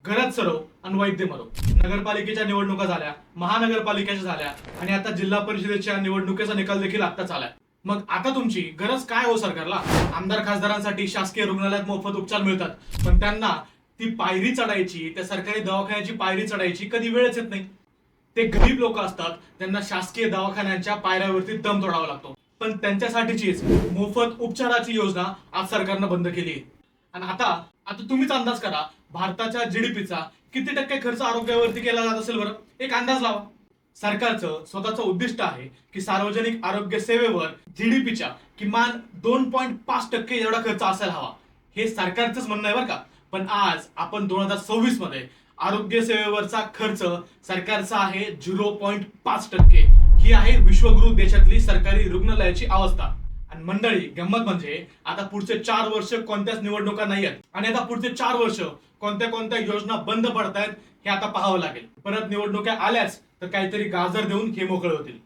गरज सरो आणि वैद्य मरो. नगरपालिकेच्या निवडणुका झाल्या, महानगरपालिकेच्या झाल्या आणि आता जिल्हा परिषदेच्या निवडणुकीचा निकाल देखील आत्ताच आलाय. मग आता तुमची गरज काय हो सरकारला? आमदार खासदारांसाठी शासकीय रुग्णालयात मोफत उपचार मिळतात, पण त्यांना ती पायरी चढायची, त्या सरकारी दवाखान्याची पायरी चढायची कधी वेळच येत नाही. ते गरीब लोक असतात, त्यांना शासकीय दवाखान्यांच्या पायऱ्यावरती दम तोडावा लागतो. पण त्यांच्यासाठीचीच मोफत उपचाराची योजना आज सरकारनं बंद केली आहे. आणि आता आता तुम्हीच अंदाज करा, भारताच्या जीडीपीचा किती टक्के खर्च आरोग्यावरती केला जात असेल बरं? एक अंदाज लावा. सरकारचं स्वतःचं उद्दिष्ट आहे की सार्वजनिक आरोग्य सेवेवर जीडीपीच्या किमान 2.5% एवढा खर्च असायला हवा. हे सरकारचंच म्हणणं आहे बरं का. पण आज आपण 2026 मध्ये आरोग्य सेवेवरचा खर्च सरकारचा आहे 0.5%. ही आहे विश्वगुरु देशातली सरकारी रुग्णालयाची अवस्था. आणि मंडळी, गंमत म्हणजे आता पुढचे 4 वर्ष कोणत्याच निवडणुका नाही आहेत आणि आता पुढचे 4 वर्ष कोणत्या कोणत्या योजना बंद पडतायत हे आता पाहावं लागेल. परत निवडणुका आल्याच तर काहीतरी गाजर देऊन हे मोकळे होतील.